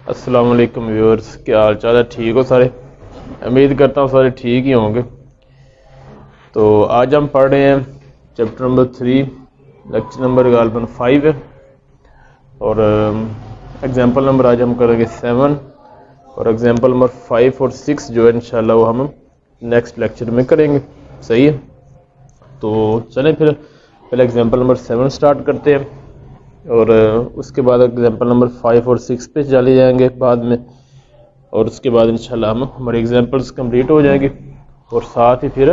अस्सलाम वालेकुम व्यूअर्स, क्या हाल चाल है? ठीक हो सारे? उम्मीद करता हूँ सारे ठीक ही होंगे। तो आज हम पढ़ रहे हैं चैप्टर नंबर 3, लेक्चर नंबर गालबन 5 है और एग्जांपल नंबर आज हम करेंगे 7 और एग्जांपल नंबर 5 और 6 जो है इंशाल्लाह वो हम नेक्स्ट लेक्चर में करेंगे। सही है, तो चलें फिर पहले एग्जांपल नंबर 7 स्टार्ट करते हैं और उसके बाद एग्जांपल नंबर 5 और 6 पे चले जाएंगे बाद में, और उसके बाद इंशाल्लाह हम हमारे एग्जांपल्स कंप्लीट हो जाएंगे और साथ ही फिर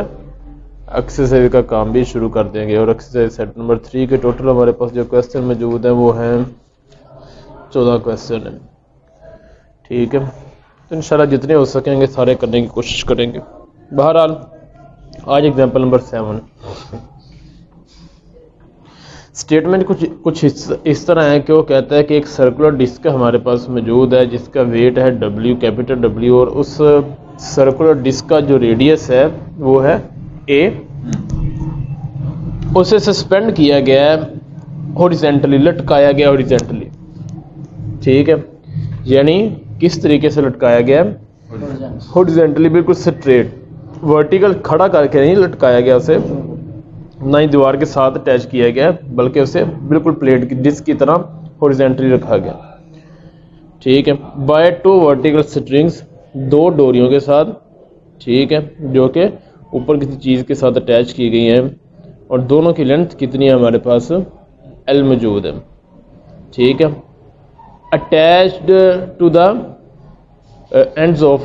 एक्सरसाइज का काम भी शुरू कर देंगे। और एक्सरसाइज सेट नंबर 3 के टोटल हमारे पास जो क्वेश्चन मौजूद हैं वो हैं 14 क्वेश्चन हैं। ठीक है, तो इंशाल्लाह जितने हो सकेंगे सारे करने की कोशिश करेंगे। बहरहाल आज एग्जांपल नंबर 7 स्टेटमेंट कुछ इस तरह है कि वो कहता है कि एक सर्कुलर डिस्क हमारे पास मौजूद है जिसका वेट है W, कैपिटल W, और उस सर्कुलर डिस्क का जो रेडियस है वो है A। उसे सस्पेंड किया गया है हॉरिजॉन्टली, लटकाया गया हॉरिजॉन्टली। ठीक है, यानी किस तरीके से लटकाया गया है? हॉरिजॉन्टली, बिल्कुल स्ट्रेट, वर्टिकल खड़ा करके नहीं लटकाया गया उसे, ना ही दीवार के साथ अटैच किया गया बल्कि उसे बिल्कुल प्लेट की डिस्क की तरह हॉरिजॉन्टली रखा गया। ठीक है, बाय 2 वर्टिकल स्ट्रिंग्स, 2 डोरियों के साथ। ठीक है, जो कि ऊपर किसी चीज़ के साथ अटैच की गई हैं और दोनों की लेंथ कितनी है हमारे पास? L मौजूद है। ठीक है, attached to the ends of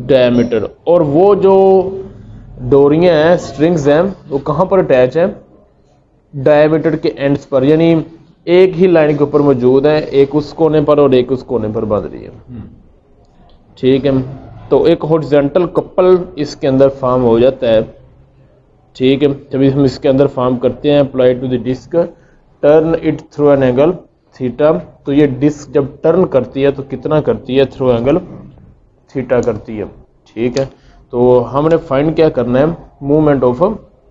diameter, और वो जो डोरियां हैं, स्ट्रिंग्स हैं, वो कहाँ पर अटैच हैं? डायमीटर के एंड्स पर, यानी एक ही लाइन के ऊपर मौजूद है, एक उस कोने पर और एक उस कोने पर बांध रही है। ठीक है, तो एक हॉरिजॉन्टल कपल इसके अंदर फॉर्म हो जाता है। ठीक है, जब हम इसके अंदर फॉर्म करते हैं apply to the disc, turn it through an angle theta, तो ये डिस्क जब टर्न करती है तो कितना करती है? थ्रू एंगल थीटा करती है। ठीक है, तो हमने फाइंड क्या करना है? मूवमेंट ऑफ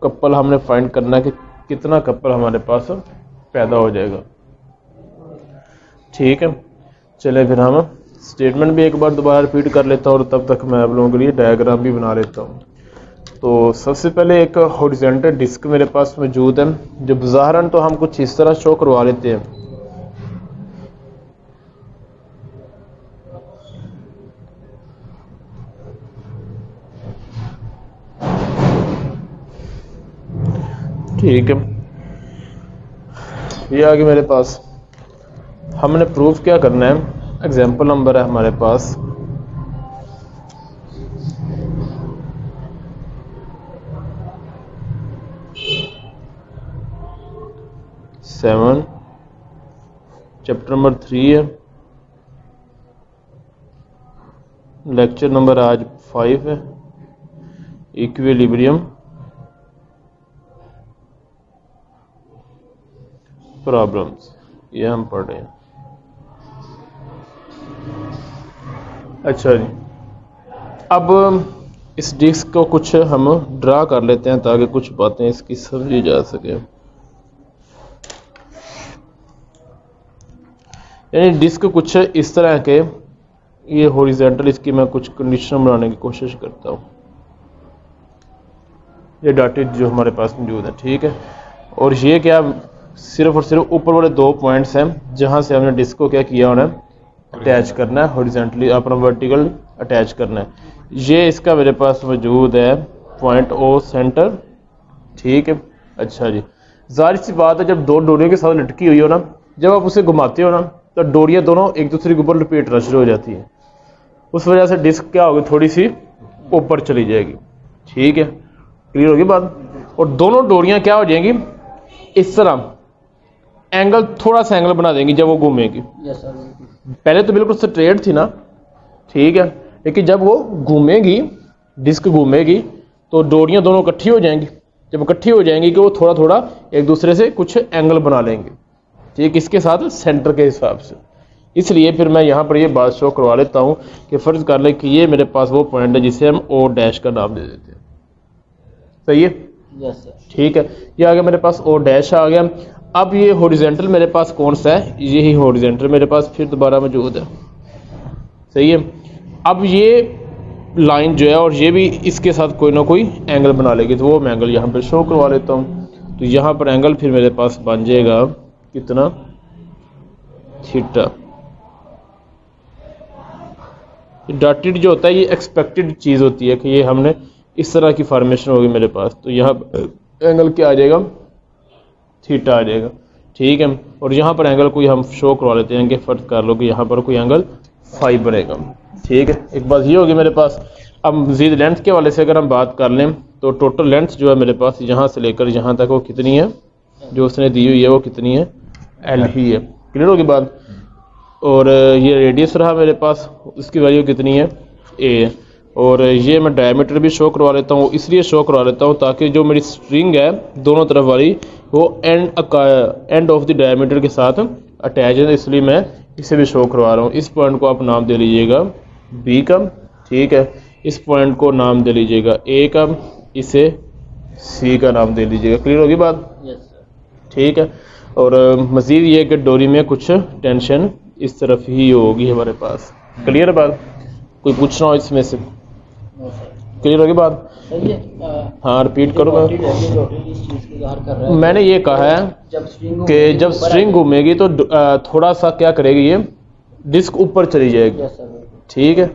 कपल हमने फाइंड करना है कि कितना कपल हमारे पास पैदा हो जाएगा। ठीक है, चले फिर हम स्टेटमेंट भी एक बार दोबारा रिपीट कर लेता हूँ और तब तक मैं आप लोगों के लिए डायग्राम भी बना लेता हूँ। तो सबसे पहले एक हॉरिजॉन्टल डिस्क मेरे पास मौजूद है, जो ज़ाहिरन तो हम कुछ इस तरह शो करवा लेते हैं। ठीक है, ये आगे मेरे पास हमने प्रूफ क्या करना है? एग्जाम्पल नंबर है हमारे पास 7, चैप्टर नंबर 3 है, लेक्चर नंबर आज 5 है, इक्विलिब्रियम प्रॉब्लम्स, ये हम पढ़ रहे हैं। अच्छा जी, अब इस डिस्क को कुछ हम ड्रा कर लेते हैं ताकि कुछ बातें इसकी समझी जा सके। यानी डिस्क कुछ इस तरह के, ये हॉरिजॉन्टल, इसकी मैं कुछ कंडीशन बनाने की कोशिश करता हूँ। ये डॉटेड जो हमारे पास मौजूद है। ठीक है, और ये क्या, सिर्फ और सिर्फ ऊपर वाले 2 पॉइंट्स हैं जहां से हमने डिस्क को क्या किया, उन्हें अटैच करना है हॉरिजॉन्टली, अपना वर्टिकल अटैच करना है। ये इसका मेरे पास मौजूद है पॉइंट O सेंटर। ठीक है, अच्छा जी, जाहिर सी बात है जब 2 डोरियों के साथ लटकी हुई हो ना, जब आप उसे घुमाते हो ना तो डोरियां दोनों एक दूसरे के ऊपर लपेटना शुरू हो जाती है, उस वजह से डिस्क क्या होगी, थोड़ी सी ऊपर चली जाएगी। ठीक है, क्लियर होगी बात? और दोनों डोरियां क्या हो जाएंगी, इस तरह एंगल, थोड़ा सा एंगल बना देंगी जब वो घूमेगी। पहले तो बिल्कुल स्ट्रेट थी ना, ठीक है, लेकिन जब वो घूमेगी, डिस्क घूमेगी, तो डोरियां दोनों इकट्ठी हो जाएंगी। जब इकट्ठी हो जाएंगी कि वो थोड़ा थोड़ा एक दूसरे से कुछ एंगल बना लेंगे। ठीक, इसके साथ सेंटर के हिसाब से। इसलिए फिर मैं यहाँ पर ये बात शो करवा लेता हूँ कि फ़र्ज़ कर लें कि ये मेरे पास वो पॉइंट है जिसे हम O डैश का नाम दे देते हैं। सही है? Yes sir. ठीक है, ये आ गया मेरे पास O डैश आ गया। अब ये हॉरिजॉन्टल मेरे पास कौन सा है? यही हॉरिजॉन्टल मेरे पास फिर दोबारा मौजूद है। सही है। अब ये लाइन जो है और ये भी इसके साथ कोई ना कोई एंगल बना लेगी, तो वो मैं एंगल यहाँ पर शो करवा लेता हूँ। तो यहाँ पर एंगल फिर मेरे पास बन जाएगा कितना, थीटा। डॉटेड जो होता है ये एक्सपेक्टेड चीज़ होती है कि ये हमने इस तरह की फॉर्मेशन होगी मेरे पास, तो यहाँ एंगल क्या आ जाएगा, थीटा आ जाएगा, ठीक है। और यहाँ पर एंगल कोई हम शो करवा लेते हैं कि फर्ज कर लो कि यहाँ पर कोई एंगल फाइव बनेगा, ठीक है। एक बात ये होगी मेरे पास। अब मज़ीद लेंथ के वाले से अगर हम बात कर लें तो टोटल लेंथ जो है मेरे पास यहाँ से लेकर यहाँ तक वो कितनी है, जो उसने दी हुई है वो कितनी है, एल ही है। क्लियर होगी बात। और ये रेडियस रहा मेरे पास, उसकी वैल्यू कितनी है, ए है। और ये मैं डायमीटर भी शो करवा लेता हूँ, इसलिए शो करवा लेता हूँ ताकि जो मेरी स्ट्रिंग है दोनों तरफ वाली वो एंड ऑफ द डायमीटर के साथ अटैच है, इसलिए मैं इसे भी शो करवा रहा हूँ। इस पॉइंट को आप नाम दे लीजिएगा बी का, ठीक है। इस पॉइंट को नाम दे लीजिएगा ए का, इसे सी का नाम दे लीजिएगा। क्लियर होगी बात, ठीक है। और मज़ीद ये कि डोरी में कुछ टेंशन इस तरफ ही होगी हमारे पास। क्लियर बात, कोई पूछना हो इसमें से, क्लियर होगी बात। हाँ रिपीट करो। मैंने ये कहा है कि जब स्ट्रिंग घूमेगी तो थोड़ा सा क्या करेगी, ये डिस्क ऊपर चली जाएगी, ठीक है।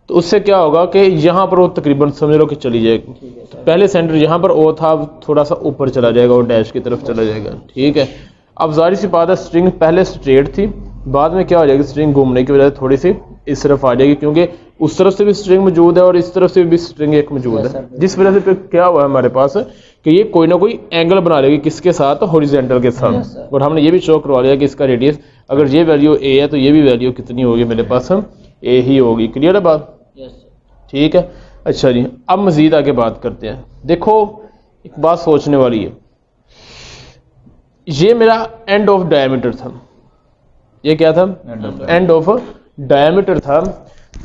तो उससे क्या होगा कि यहाँ पर वो तकरीबन समझ लो कि चली जाएगी। तो पहले सेंटर यहाँ पर ओ था, अब थोड़ा सा ऊपर चला जाएगा और डैश की तरफ चला जाएगा, ठीक है। अब जाहिर सी बात है स्ट्रिंग पहले स्ट्रेट थी, बाद में क्या हो जाएगी, स्ट्रिंग घूमने की वजह से थोड़ी सी इस तरफ आ जाएगी, क्योंकि उस तरफ से भी स्ट्रिंग मौजूद है और इस तरफ से भी स्ट्रिंग एक मौजूद है, जिस वजह से फिर क्या हुआ हमारे पास कि ये कोई ना कोई एंगल बना लेगी, किसके साथ, हॉरिजॉन्टल के साथ। और हमने ये भी शो करवा लिया कि इसका रेडियस अगर ये वैल्यू ए है तो ये भी वैल्यू कितनी होगी मेरे पास, ए ही होगी। क्लियर है बात, ठीक है। अच्छा जी, अब मजीद आगे बात करते हैं। देखो एक बात सोचने वाली है, ये मेरा एंड ऑफ डायमीटर था, ये क्या था, एंड ऑफ डायमीटर था।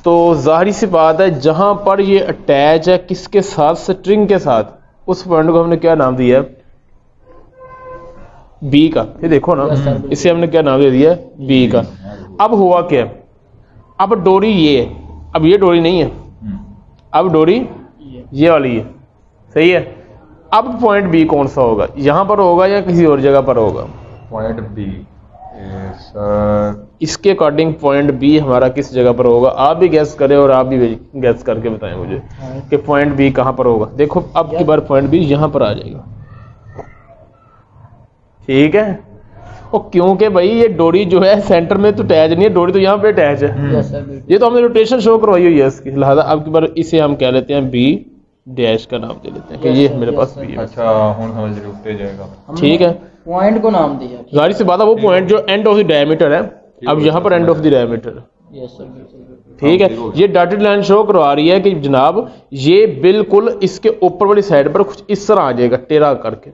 तो जाहिर सी बात है जहां पर ये अटैच है किसके साथ, स्ट्रिंग के साथ, उस पॉइंट को हमने क्या नाम दिया, बी का। ये देखो ना, इसे हमने क्या नाम दे दिया, बी का। अब हुआ क्या, अब डोरी ये है, अब ये डोरी नहीं है, अब डोरी ये वाली है, सही है। अब पॉइंट बी कौन सा होगा, यहां पर होगा या किसी और जगह पर होगा, पॉइंट बी इसके अकॉर्डिंग पॉइंट बी हमारा किस जगह पर होगा, आप भी गैस करें और आप भी गैस करके बताएं मुझे कि पॉइंट बी कहां पर होगा। देखो अब की बार पॉइंट बी यहां पर आ जाएगा, ठीक है। और क्योंकि भाई ये डोरी जो है सेंटर में तो अटैच नहीं है, डोरी तो यहाँ पे अटैच है, ये तो हमने रोटेशन शो करवाई हुई है इसकी, लिहाजा अब की बार इसे हम कह लेते हैं बी डैश का नाम दे लेते हैं कि ये मेरे पास बी है। अच्छा हुन समझ रहे जाएगा, ठीक है। पॉइंट को नाम दिया, जाहिर सी बात है वो पॉइंट जो एंड ऑफ द डायमीटर है, अब यहाँ पर एंड ऑफ द डायमीटर, ठीक है। ये डॉटेड लाइन शो करवा रही है कि जनाब ये बिल्कुल इसके ऊपर वाली साइड पर कुछ इस तरह आ जाएगा टेढ़ा करके,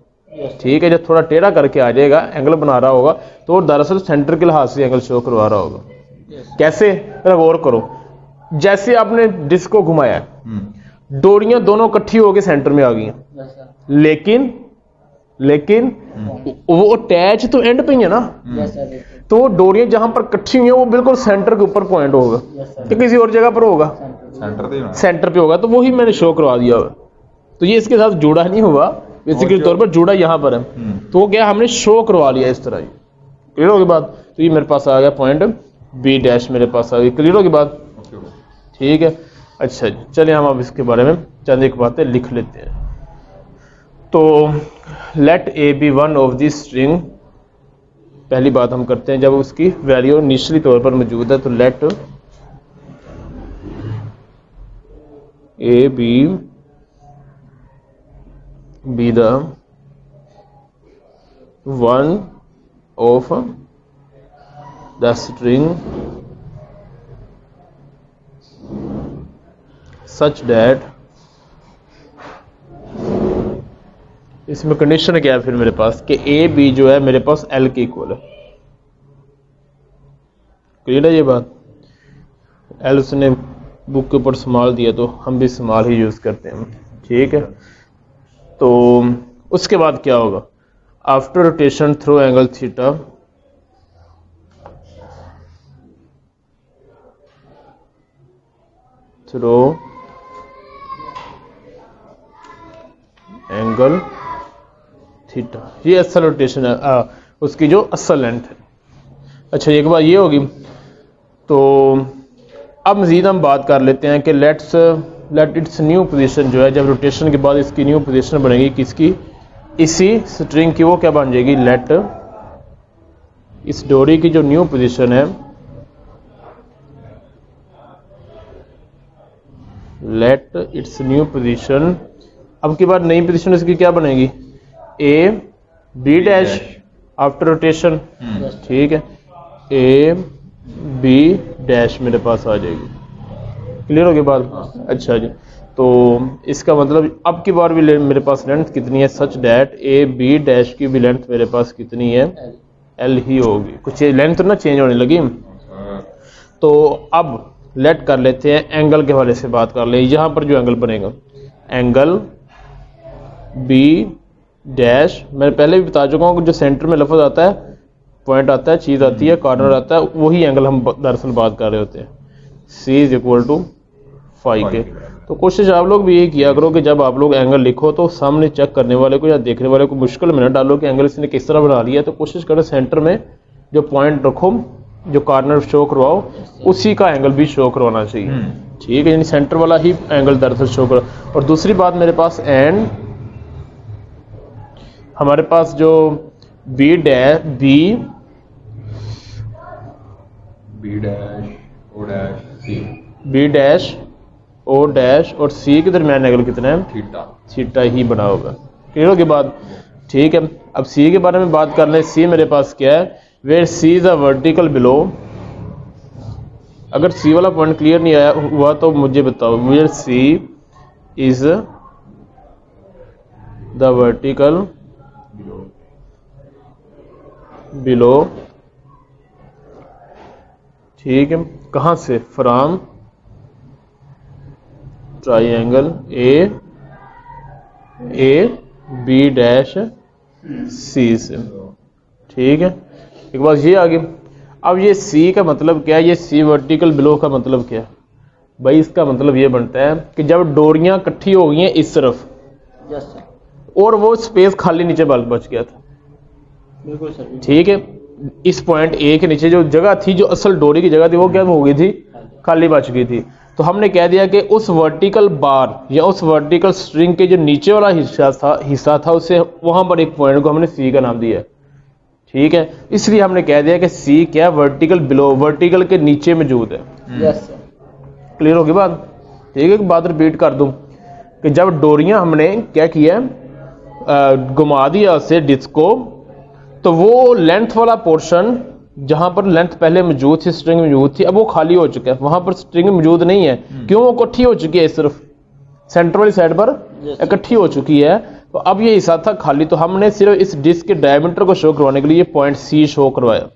ठीक है। जब थोड़ा टेढ़ा करके आ जाएगा, एंगल बना रहा होगा, तो दरअसल सेंटर के लिहाज से एंगल शो करवा रहा होगा। कैसे, गौर करो, जैसे आपने डिस्क को घुमाया, डोरियां दोनों इकट्ठी होकर सेंटर में आ गई, लेकिन वो अटैच तो एंड पे ही है ना, तो वो डोरियां जहां पर इकट्ठी हुई हैं वो बिल्कुल सेंटर के ऊपर पॉइंट होगा, कि किसी और जगह पर होगा, सेंटर पे होगा। तो वही मैंने शो करवा दिया हुआ, तो ये इसके साथ जुड़ा नहीं हुआ, बेसिकली तौर पर जुड़ा यहाँ पर है, तो वो क्या हमने शो करवा लिया इस तरह। क्लियर होगी बात। तो ये मेरे पास आ गया पॉइंट बी डैश, मेरे पास आ गई। क्लियर होगी बात, ठीक है। अच्छा जी, चलिए हम अब इसके बारे में चंद एक बातें लिख लेते हैं। तो let A B one of the string, पहली बात हम करते हैं जब उसकी वैल्यू निश्चित तौर पर मौजूद है, तो let A B the one of the string such that, इसमें कंडीशन क्या है फिर मेरे पास कि ए बी जो है मेरे पास एल के इक्वल है। क्लियर है ये बात, एल उसने बुक के ऊपर स्मॉल दिया तो हम भी स्मॉल ही यूज करते हैं, ठीक है। तो उसके बाद क्या होगा, after rotation through angle theta through angle theta, ये असल रोटेशन है, उसकी जो असल लेंथ है। अच्छा एक बात ये होगी। तो अब मज़ीद हम बात कर लेते हैं कि लेट इट्स न्यू पोजीशन जो है, जब रोटेशन के बाद इसकी न्यू पोजीशन बनेगी किसकी, इसी स्ट्रिंग की, वो क्या बन जाएगी, लेट इस डोरी की जो न्यू पोजीशन है, लेट इट्स न्यू पोजीशन, अब की बार नई पोजीशन इसकी क्या बनेगी, A B dash after rotation, ठीक है, ए बी डैश मेरे पास आ जाएगी। क्लियर हो गई बात? अच्छा जी, तो इसका मतलब अब की बार भी मेरे पास लेंथ कितनी है, such that A B dash की भी लेंथ मेरे पास कितनी है, एल ही होगी। कुछ लेंथ तो ना चेंज होने लगी। तो अब लेट कर लेते हैं एंगल के हवाले से बात कर ले। यहाँ पर जो एंगल बनेगा, एंगल बी डैश, मैं पहले भी बता चुका हूँ कि जो सेंटर में लफ्ज आता है, पॉइंट आता है, चीज़ आती है, कॉर्नर आता है, वही एंगल हम दरअसल बात कर रहे होते हैं। C is equal to phi के। तो कोशिश आप लोग भी यही किया करो कि जब आप लोग एंगल लिखो तो सामने चेक करने वाले को या देखने वाले को मुश्किल में न डालो कि एंगल इसने किस तरह बना लिया। तो कोशिश करो सेंटर में जो पॉइंट रखो, जो कॉर्नर शो करवाओ, उसी का एंगल भी शो करवाना चाहिए। ठीक है, यानी सेंटर वाला ही एंगल दरअसल शो करो। और दूसरी बात मेरे पास एंड, हमारे पास जो B dash B dash O dash और सी के दरमियान एंगल कितना है, थीटा ही बना होगा। क्लियर होगी बात? ठीक है, अब सी के बारे में बात कर लें। सी मेरे पास क्या है, where C is a vertical below. अगर सी वाला पॉइंट क्लियर नहीं आया हुआ तो मुझे बताओ, where C is the vertical below, ठीक है, कहां से, from triangle A B dash C से। ठीक है, एक बात ये आ गई। अब ये सी का मतलब क्या है, ये सी वर्टिकल बिलो का मतलब क्या है भाई? इसका मतलब ये बनता है कि जब डोरियां इकट्ठी हो गई हैं इस तरफ, और वो स्पेस खाली नीचे बच गया था, बिल्कुल सर, ठीक है, इस पॉइंट ए के नीचे जो जगह थी, जो असल डोरी की जगह थी, वो क्या हो गई थी, खाली बच गई थी। तो हमने कह दिया कि उस वर्टिकल बार या उस वर्टिकल स्ट्रिंग के जो नीचे वाला हिस्सा था उसे, वहां पर एक पॉइंट को हमने सी का नाम दिया। ठीक है, इसलिए हमने कह दिया कि सी क्या, वर्टिकल बिलो, वर्टिकल के नीचे मौजूद है। Yes sir. क्लियर होगी बात? ठीक है, बात रिपीट कर दूं कि जब डोरियां हमने क्या किया, घुमा दिया उससे डिस्क को, तो वो लेंथ वाला पोर्शन जहां पर लेंथ पहले मौजूद थी, स्ट्रिंग मौजूद थी, अब वो खाली हो चुका है, वहां पर स्ट्रिंग मौजूद नहीं है। क्यों? वो इकट्ठी हो चुकी है, सिर्फ सेंटर वाली साइड पर इकट्ठी हो चुकी है। तो अब ये हिस्सा था खाली, तो हमने सिर्फ इस डिस्क के डायमीटर को शो करवाने के लिए ये पॉइंट सी शो करवाया।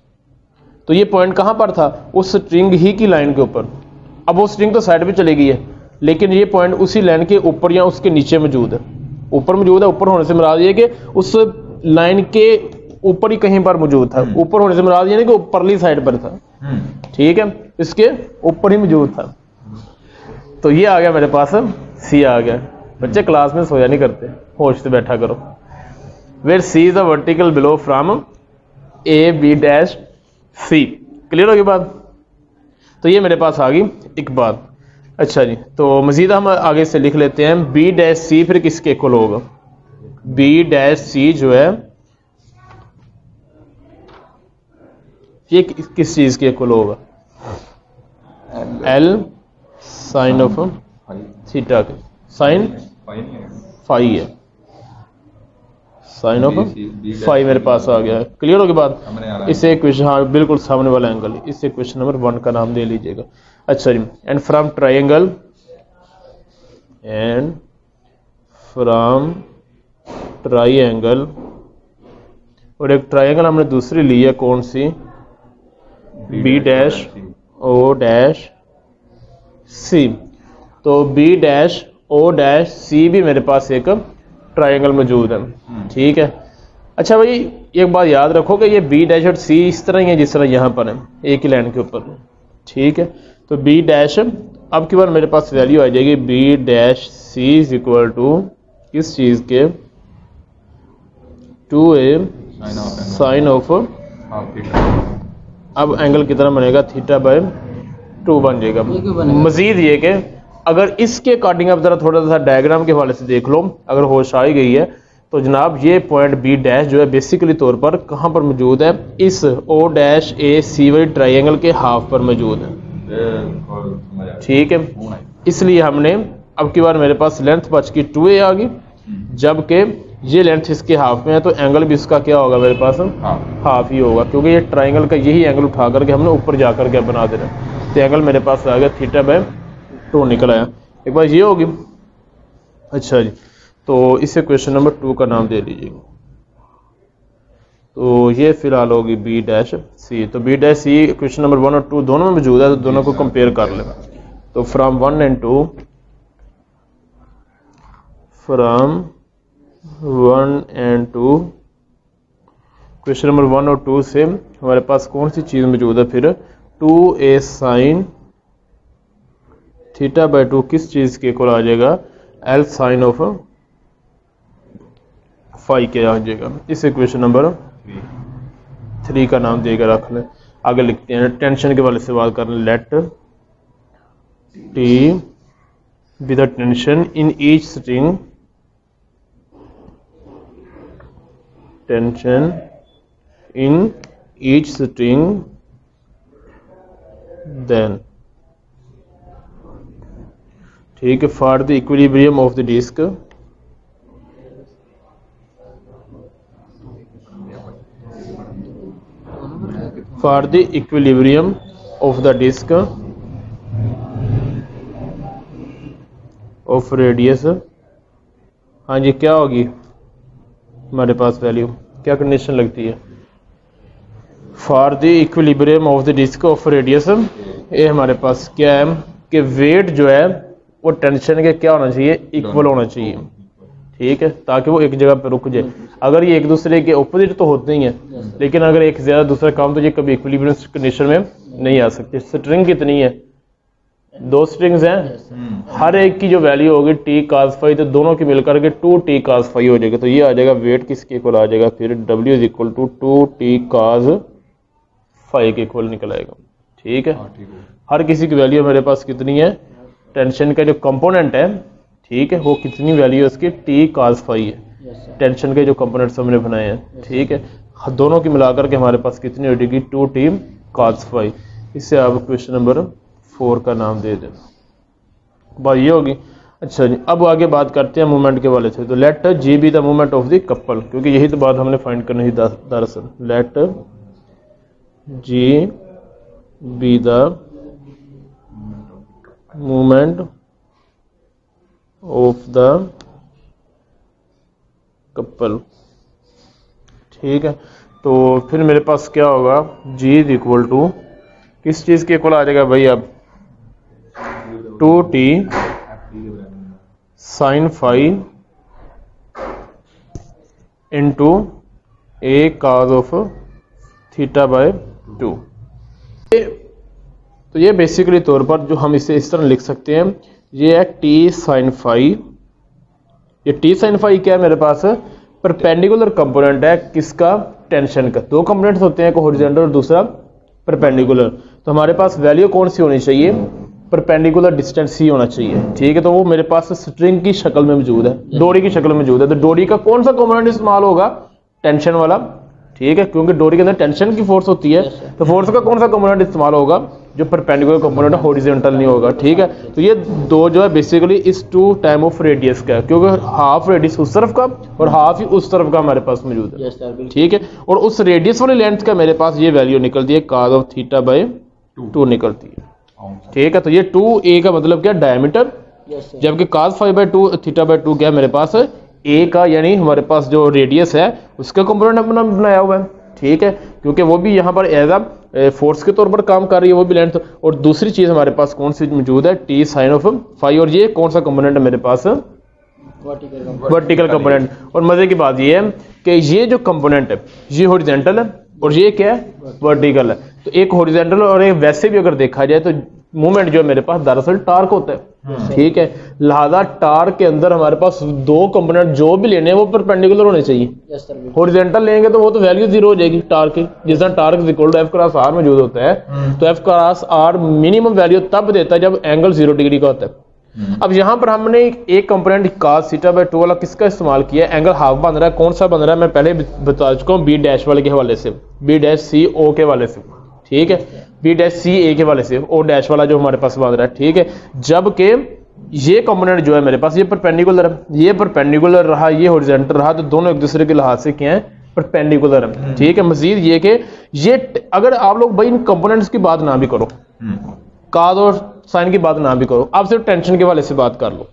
तो ये पॉइंट कहां पर था, उस स्ट्रिंग ही की लाइन के ऊपर। अब वो स्ट्रिंग तो साइड पे चली गई है, लेकिन ये पॉइंट उसी लाइन के ऊपर या उसके नीचे मौजूद है। ऊपर मौजूद है, ऊपर होने से मुराद ये कि उस लाइन के ऊपर ही कहीं पर मौजूद था। ऊपर होने से मुराद ये नहीं कि ऊपरली साइड पर था, ठीक है, इसके ऊपर ही मौजूद था। तो ये आ गया मेरे पास, सी आ गया। बच्चे क्लास में सोया नहीं करते, होश से बैठा करो। Where C is a vertical below from A B dash C. Clear होगी बात? तो ये मेरे पास आ गई एक बात। अच्छा जी, तो मजीद हम आगे से लिख लेते हैं। बी डैश सी फिर किसके इक्वल होगा? बी डैश सी जो है ये किस चीज के इक्वल होगा? एल साइन ऑफ थीटा के, साइन फाई है, साइन ऑफ फाई मेरे पास आ गया है। क्लियर होगी बात? इसे क्वेश्चन, हाँ बिल्कुल सामने वाला एंगल, इसे क्वेश्चन नंबर 1 का नाम दे लीजिएगा। अच्छा जी, and from triangle, and from triangle, और एक ट्राइंगल हमने दूसरी ली है, कौन सी? B dash O dash C. तो B dash O dash C भी मेरे पास एक ट्राइंगल मौजूद है। ठीक है, अच्छा भाई एक बात याद रखो कि ये बी डैश और सी इस तरह ही है जिस तरह यहाँ पर है, एक ही लाइन के ऊपर। ठीक है, तो बी डैश अब की बार मेरे पास वैल्यू आ जाएगी B dash C is equal to किस चीज़ के 2a sine of half theta. अब एंगल कितना बनेगा थीटा बाय 2 बन जाएगा। बिल्कुल बनेगा। मजीद ये कि अगर इसके अकॉर्डिंग आप जरा थोड़ा सा डायग्राम के हवाले से देख लो, अगर होश आ ही गई है तो जनाब ये पॉइंट बी डैश जो है बेसिकली तौर पर कहाँ पर मौजूद है, इस ओ डैश ए सी वाई ट्राइंगल के हाफ पर मौजूद है। ठीक है, इसलिए हमने अब की बार मेरे पास लेंथ बच की 2a आ गई, जबकि ये लेंथ इसके हाफ में है तो एंगल भी इसका क्या होगा मेरे पास हाफ ही होगा, क्योंकि ये ट्राइंगल का यही एंगल उठा करके हमने ऊपर जाकर के बना देना। तो एंगल मेरे पास आ गया थीटा बाय 2 निकल आया। एक बार ये होगी। अच्छा जी, तो इसे क्वेश्चन नंबर 2 का नाम दे लीजिएगा। तो ये फिलहाल होगी बी डैश सी। तो बी डैश सी क्वेश्चन नंबर 1 और 2 दोनों में मौजूद है, तो दोनों को कंपेयर कर लें। तो from 1 and 2, from 1 and 2 question number 1 और 2 से हमारे पास कौन सी चीज़ मौजूद है फिर 2a साइन थीटा बाय 2 किस चीज़ के इक्वल आ जाएगा एल साइन ऑफ फाई के आ जाएगा। इस इक्वेशन नंबर 3 का नाम देकर रख लें। आगे लिखते हैं, टेंशन के वाले से बात कर लें। Let T be the tension in each string, tension in each string then, ठीक है, for the equilibrium of the disc for the equilibrium of the disk of radius। हाँ जी, क्या होगी हमारे पास वैल्यू, क्या कंडीशन लगती है for the equilibrium of the disc of radius. ये हमारे पास क्या है कि वेट जो है वो टेंशन के क्या होना चाहिए, इक्वल होना चाहिए। ठीक है, ताकि वो एक जगह पर रुक जाए। अगर ये एक दूसरे के ऑपोजिट तो होते ही हैं, लेकिन अगर एक ज़्यादा दूसरा काम तो ये कभी इक्विलिब्रियम कंडीशन में नहीं आ सकती। स्ट्रिंग कितनी है, 2 स्ट्रिंग्स हैं, हर एक की जो वैल्यू होगी टी काज फाई, तो दोनों की मिलकर के 2t काज फाई हो जाएगा। तो ये आ जाएगा वेट किसके इक्वल आ जाएगा फिर W is equal to 2t cos phi के इक्वल निकल आएगा। ठीक है, हर किसी की वैल्यू मेरे पास कितनी है, टेंशन का जो कंपोनेंट है, ठीक है, वो कितनी वैल्यू है उसकी टी काज फाई है। टेंशन के जो कंपोनेंट्स हमने बनाए हैं, ठीक है, दोनों की मिलाकर के हमारे पास कितनी हो जाएगी 2t काज फाई। इससे आप क्वेश्चन नंबर 4 का नाम दे दें। बात ये होगी। अच्छा जी, अब आगे बात करते हैं मूवमेंट के वाले से। तो let G be the movement of the couple, क्योंकि यही तो बात हमने फाइंड करनी थी दरअसल। Let G be the movement of the couple. ठीक है, तो फिर मेरे पास क्या होगा, G इज इक्वल टू किस चीज़ के इक्वल आ जाएगा भाई, अब 2t sine phi into a cos of theta by 2। तो ये बेसिकली तौर पर जो हम इसे इस तरह लिख सकते हैं, ये है t साइन फाई। ये t साइन फाई क्या है मेरे पास, परपेंडिकुलर कंपोनेंट है किसका, टेंशन का। 2 कंपोनेंट्स होते हैं, एक हॉरिजॉन्टल और दूसरा परपेंडिकुलर। तो हमारे पास वैल्यू कौन सी होनी चाहिए, परपेंडिकुलर डिस्टेंस ही होना चाहिए। ठीक है, तो वो मेरे पास स्ट्रिंग की शक्ल में मौजूद है, डोरी की शक्ल में मौजूद है। तो डोरी का कौन सा कंपोनेंट इस्तेमाल होगा, टेंशन वाला। ठीक है, क्योंकि डोरी के अंदर टेंशन की फोर्स होती है, तो फोर्स का कौन सा कंपोनेंट इस्तेमाल होगा, जो परपेंडिकुलर कंपोनेंट है, हॉरिजॉन्टल नहीं होगा। ठीक है, तो ये 2 जो है बेसिकली इस 2 टाइम ऑफ रेडियस का है, क्योंकि हाफ रेडियस उस तरफ का और हाफ ही उस तरफ का हमारे पास मौजूद है। ठीक है, और उस रेडियस वाली लेंथ का मेरे पास ये वैल्यू निकलती है काज ऑफ थीटा बाय 2 निकलती है। ठीक है, तो ये 2a का मतलब क्या, डायमीटर, जबकि काज फाई बाय 2 थीटा बाय 2 क्या मेरे पास a का, यानी हमारे पास जो रेडियस है उसका कंपोनेंट अपना बनाया हुआ है। ठीक है, क्योंकि वो भी यहाँ पर एज अ फोर्स के तौर पर काम कर रही है, वो भी लेंथ। और दूसरी चीज हमारे पास कौन सी मौजूद है, टी साइन ऑफ फाई। और ये कौन सा कंपोनेंट है मेरे पास, वर्टिकल कंपोनेंट। और मजे की बात ये है कि ये जो कंपोनेंट है ये हॉरिजॉन्टल है और ये क्या है, वर्टिकल है। तो एक हॉरिजॉन्टल और एक वैसे भी अगर देखा जाए तो मूवमेंट जो है मेरे पास दरअसल टार्क होता है, ठीक है। लिहाजा टार्क के अंदर हमारे पास दो कंपोनेंट जो भी लेने हैं वो परपेंडिकुलर होने चाहिए। यस सर बिल्कुल। हॉरिजॉन्टल लेंगे तो वो तो वैल्यू जीरो हो जाएगी टार्क की, जिस तरह torque is equal to F cross r मौजूद होता है, तो F cross r minimum value तब देता है जब एंगल 0 डिग्री का होता है। अब यहाँ पर हमने एक कंपोनेंट cos थीटा बाय 2 वाला किसका इस्तेमाल किया है, एंगल हाफ बन रहा है, कौन सा बन रहा है मैं पहले बता चुका हूँ, बी डैश वाले के हवाले से, बी डैश सी ओ के वाले से, ठीक है, बी डैश सी ए के वाले से, ओ डैश वाला जो हमारे पास बन रहा है, ठीक है। जबकि ये कंपोनेंट जो है मेरे पास ये परपेंडिकुलर है, ये परपेंडिकुलर रहा, ये हॉरिजॉन्टल रहा, तो दोनों एक दूसरे के लिहाज से क्या है, परपेंडिकुलर है, ठीक है। मजीद ये कि ये अगर आप लोग भाई इन कंपोनेंट्स की बात ना भी करो, काज और साइन की बात ना भी करो, आप सिर्फ टेंशन के वाले से बात कर लो,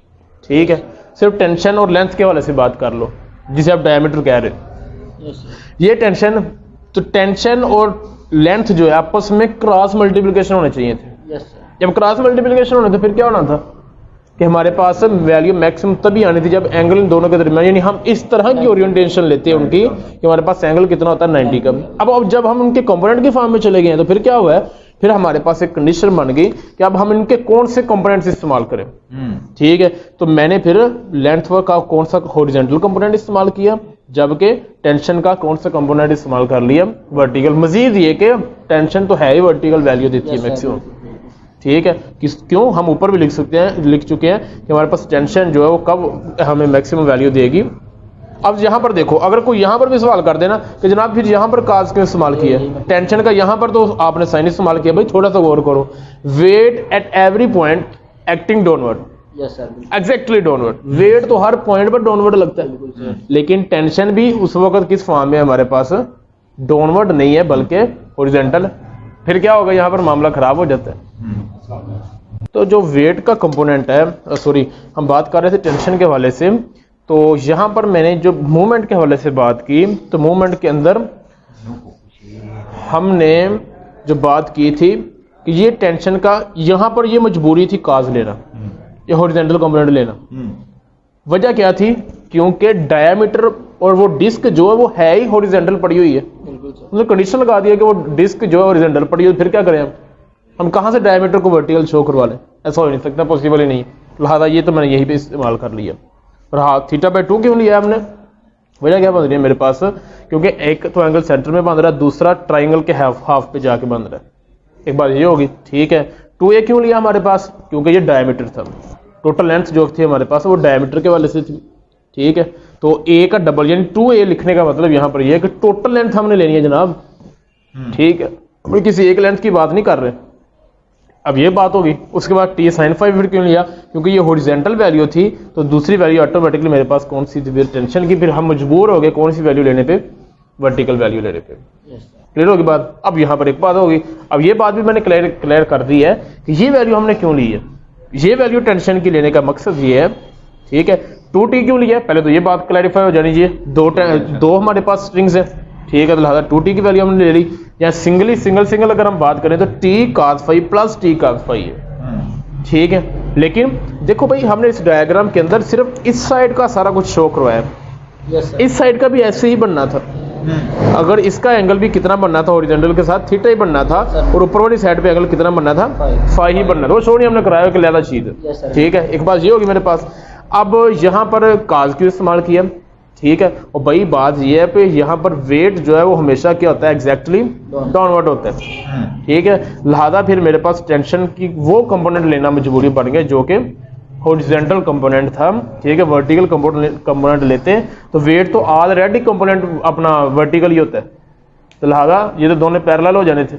ठीक है, सिर्फ टेंशन और लेंथ के वाले से बात कर लो, जिसे आप डायमीटर कह रहे हो। Yes sir. ये टेंशन, तो टेंशन और लेंथ जो है आपस में क्रॉस मल्टीप्लिकेशन होने चाहिए थे। Yes sir. जब क्रॉस मल्टीप्लिकेशन होने तो फिर क्या होना था कि हमारे पास वैल्यू मैक्सिमम तभी आनी थी जब एंगल इन दोनों के दरमियान, यानी हम इस तरह की ओरिएंटेशन लेते हैं उनकी कि हमारे पास एंगल कितना होता है 90 का। अब जब हम उनके कंपोनेंट के फॉर्म में चले गए हैं तो फिर क्या हुआ है, फिर हमारे पास एक कंडीशन बन गई कि अब हम इनके कौन से कंपोनेंट्स इस्तेमाल करें, ठीक है। तो मैंने फिर लेंथ का कौन सा हॉरिजॉन्टल कंपोनेंट इस्तेमाल किया, जबकि टेंशन का कौन सा कंपोनेंट इस्तेमाल कर लिया, वर्टिकल। मजीद ये कि टेंशन तो है ही वर्टिकल वैल्यू देती है मैक्सिमम, ठीक है। क्यों हम ऊपर भी लिख चुके हैं कि हमारे पास टेंशन जो है वो कब हमें मैक्सिमम वैल्यू देगी। अब यहाँ पर देखो, अगर कोई यहाँ पर भी सवाल कर देना कि जनाब फिर यहाँ पर काज क्यों इस्तेमाल किया, टेंशन का यहाँ पर तो आपने साइन इस्तेमाल किया, भाई थोड़ा सा गौर करो, weight at every point acting downward, yes sir बिल्कुल। एग्जैक्टली डाउनवर्ड, वेट तो हर पॉइंट पर डाउनवर्ड लगता है, लेकिन टेंशन भी उस वक्त किस फॉर्म में हमारे पास, डाउनवर्ड नहीं है बल्कि हॉरिजॉन्टल। फिर क्या होगा, यहाँ पर मामला खराब हो जाता है। तो जो वेट का कंपोनेंट है, सॉरी हम बात कर रहे थे टेंशन के हवाले से, तो यहाँ पर मैंने जो मूवमेंट के हवाले से बात की, तो मूवमेंट के अंदर हमने जो बात की थी कि ये टेंशन का यहाँ पर ये मजबूरी थी काज लेना, ये हॉरिजॉन्टल कंपोनेंट लेना। वजह क्या थी, क्योंकि डायमीटर और वो डिस्क जो है वो है ही हॉरिजॉन्टल पड़ी हुई है, बिल्कुल सर। मतलब कंडीशन लगा दिया कि वो डिस्क जो है हॉरिजॉन्टल पड़ी हुई है, फिर क्या करें हम कहाँ से डायमीटर को वर्टिकल शो करवा लें, ऐसा हो नहीं सकता, पॉसिबल ही नहीं। लिहाजा ये तो मैंने यही पे इस्तेमाल कर लिया। और हाँ, थीटा बाय 2 क्यों लिया हमने, वजह क्या बन रही है मेरे पास, क्योंकि एक तो एंगल सेंटर में बन रहा है, दूसरा ट्राइंगल के हाफ पे जाके बन रहा है, एक बात ये होगी, ठीक है। 2a क्यों लिया हमारे पास, क्योंकि ये डायमीटर था, टोटल लेंथ जो थी हमारे पास वो डायमीटर के वाले से थी, ठीक है। तो a का डबल यानी 2a लिखने का मतलब यहाँ पर ये है कि टोटल लेंथ हमने लेनी है जनाब, ठीक है, हम किसी एक लेंथ की बात नहीं कर रहे। अब ये बात होगी। उसके बाद t sin phi फिर क्यों लिया, क्योंकि ये हॉरिजॉन्टल वैल्यू थी, तो दूसरी वैल्यू ऑटोमेटिकली मेरे पास कौन सी थी, फिर टेंशन की, फिर हम मजबूर हो गए कौन सी वैल्यू लेने पे, वर्टिकल वैल्यू लेने पे। Yes sir. क्लियर होगी बात। अब यहाँ पर एक बात होगी, अब ये बात भी मैंने क्लियर कर दी है कि ये वैल्यू हमने क्यों ली है, ये वैल्यू टेंशन की लेने का मकसद ये है, ठीक है। 2t क्यों लिया है, पहले तो ये बात क्लैरिफाई हो जानी चाहिए, दो हमारे पास स्ट्रिंग्स है, ठीक है, तो लिहाजा 2t की वैल्यू हमने ले ली। या सिंगल अगर हम बात करें तो t cos phi plus t cos phi है, ठीक है। लेकिन देखो भाई, हमने इस डायग्राम के अंदर सिर्फ इस साइड का सारा कुछ शो करवाया, यस सर। इस साइड का भी ऐसे ही बनना था। अगर इसका एंगल भी कितना बनना था, हॉरिजॉन्टल के साथ थीटा ही बनना था, और ऊपर वाली साइड पे एंगल कितना बनना था, फाई ही बनना था। वो शो नहीं हमने कराया कि लैला चीज, Yes, sir. ठीक है। एक बात ये होगी मेरे पास। अब यहाँ पर काज क्यों इस्तेमाल किया, ठीक है। और भाई बात ये है कि यहाँ पर वेट जो है वो हमेशा क्या होता है, एग्जैक्टली डाउनवर्ड होता है, ठीक है। लिहाजा फिर मेरे पास टेंशन की वो कंपोनेंट लेना मजबूरी पड़ गई जो कि हॉरिजॉन्टल कंपोनेंट था, ठीक है। वर्टिकल कंपोनेंट लेते हैं तो वेट तो ऑलरेडी कंपोनेंट अपना वर्टिकल ही होता है, तो लिहाजा ये तो दोनों पैरेलल हो जाने थे,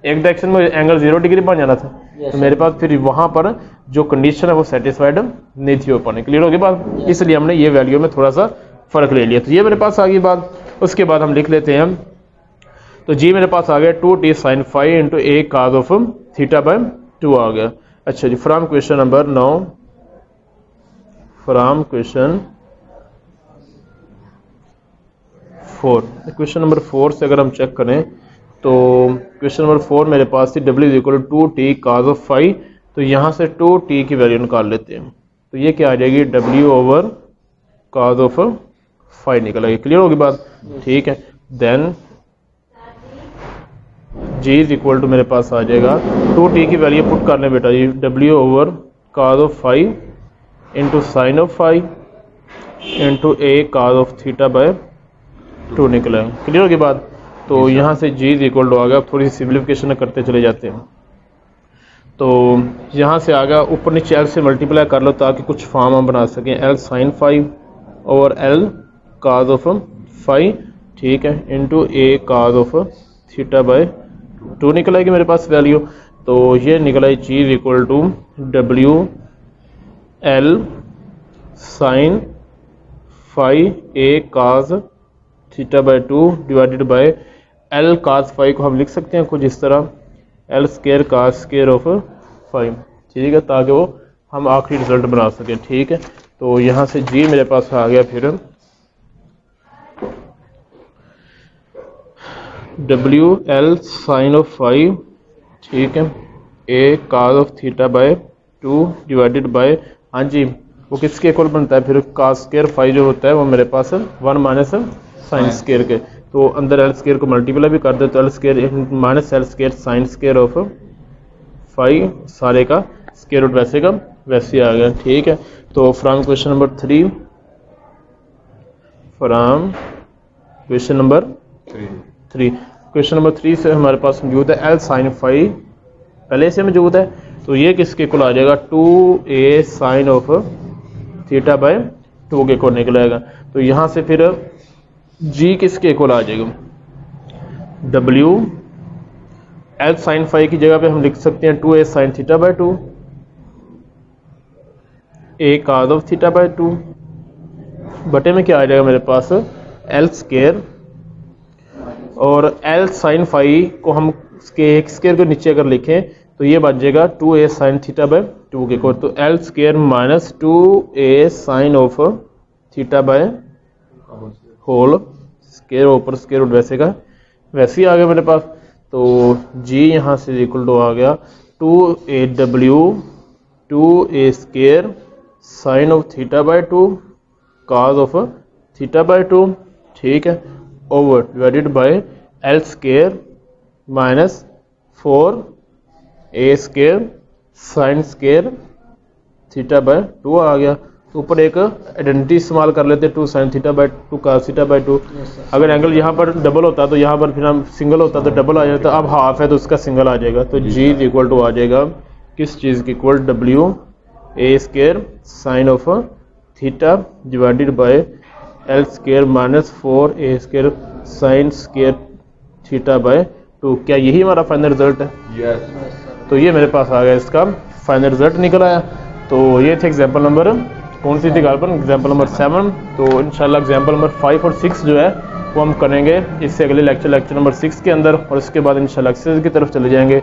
एक डायरेक्शन में एंगल 0 डिग्री बन जाना था। तो मेरे पास फिर वहां पर जो कंडीशन है वो सेटिस्फाइड नहीं थी हो पाने। क्लियर होगी बात, इसलिए हमने ये वैल्यू में थोड़ा सा फर्क ले लिया। तो ये मेरे पास आ गई बात। उसके बाद हम लिख लेते हैं, तो जी मेरे पास आ गया 2t sin phi into a cos of theta by 2 आ गया। अच्छा जी, from question number 9, from question 4, question number 4 से अगर हम चेक करें तो क्वेश्चन नंबर 4 मेरे पास थी w is equal to 2t cos of phi, तो यहाँ से 2t की वैल्यू निकाल लेते हैं, तो ये क्या आ जाएगी, w over cos of phi निकल आएगी। क्लियर होगी बात, ठीक है। Then G is equal to मेरे पास आ जाएगा 2t की वैल्यू पुट कर लें बेटा, ये w over cos of phi into sine of phi into a cos of theta by 2 निकला है। क्लियर होगी बात। तो यहाँ से जी इज इक्वल टू आ गया। थोड़ी सी सिम्प्लीफिकेशन करते चले जाते हैं। तो यहाँ से आ गया, ऊपर नीचे एल से मल्टीप्लाई कर लो ताकि कुछ फॉर्म हम बना सकें। एल साइन फाई और एल काज ऑफ फाई, ठीक है, into A cos of theta by 2 निकल आएगी मेरे पास वैल्यू। तो ये निकला है G is equal to W L sine phi A cos theta by 2 divided by L cos phi को हम लिख सकते हैं कुछ इस तरह, L square cos square of five, ठीक है, ताकि वो हम आखिरी रिजल्ट बना सकें। ठीक है, तो यहाँ से जी मेरे पास आ गया फिर W L sine of five, ठीक है, A cos of theta by 2 divided by, हाँ जी, वो किसके इक्वल बनता है फिर, काज स्केयर फाइव जो होता है वो मेरे पास 1 माइनस साइन स्केयर के। तो अंदर एल स्केयर को मल्टीप्लाई भी कर दे तो L square minus L square sine square of five, सारे का स्केयर रूट वैसे का वैसे आ गया। ठीक है, तो from question number 3, from question number 3, question number 3 से हमारे पास मौजूद है एल साइन फाइव पहले से मौजूद है, तो ये किसके इक्वल आ जाएगा 2a sine of theta by 2 के इक्वल निकलेगा। तो यहाँ से फिर जी किसके इक्वल आ जाएगा, W एल साइन फाइव की जगह पे हम लिख सकते हैं 2a sine theta by 2, a cos of theta by 2 बटे में क्या आ जाएगा मेरे पास एल स्केयर, और एल साइन फाइव को हम स्केयर को नीचे अगर लिखें तो ये बच जाएगा 2a साइन थीटा बाय 2 के इक्वल। तो L square minus 2a sine of theta by whole square ऊपर स्केयर रूट वैसे का वैसे ही आ गया मेरे पास। तो जी यहाँ से इक्वल टू आ गया 2a square sine of theta by 2 cause of theta by 2, ठीक है, over divided by L square minus 4a square sine square theta by 2 आ गया। तो ऊपर एक आइडेंटिटी इस्तेमाल कर लेते हैं 2 sine theta by 2 cause theta by 2। अगर एंगल यहाँ पर डबल होता तो यहाँ पर फिर हम सिंगल होता तो डबल आ जाता, अब हाफ है तो उसका सिंगल आ जाएगा। तो जी इज इक्वल टू आ जाएगा किस चीज़ की equal, W A square sine of theta divided by L square minus 4a square sine square theta by 2। क्या यही हमारा फाइनल रिजल्ट है? यस। तो ये मेरे पास आ गया, इसका फाइनल रिजल्ट निकल आया। तो ये थे एग्जाम्पल नंबर, कौन सी थी गालपन, एग्जाम्पल नंबर 7। तो इंशाल्लाह एग्जाम्पल नंबर 5 और 6 जो है वो हम करेंगे इससे अगले लेक्चर नंबर 6 के अंदर, और उसके बाद इंशाल्लाह एक्सरसाइज की तरफ चले जाएंगे।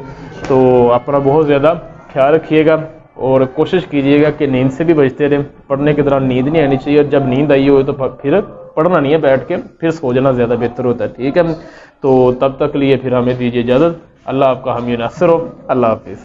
तो अपना बहुत ज़्यादा ख्याल रखिएगा और कोशिश कीजिएगा कि नींद से भी बचते रहें। पढ़ने के दौरान नींद नहीं आनी चाहिए, और जब नींद आई हो तो फिर पढ़ना नहीं है, बैठ के फिर सो जाना ज़्यादा बेहतर होता है। ठीक है, तो तब तक लिए फिर हमें दीजिए इजाज़त। अल्लाह आपका हामी नासिर हो। अल्लाह हाफिज़।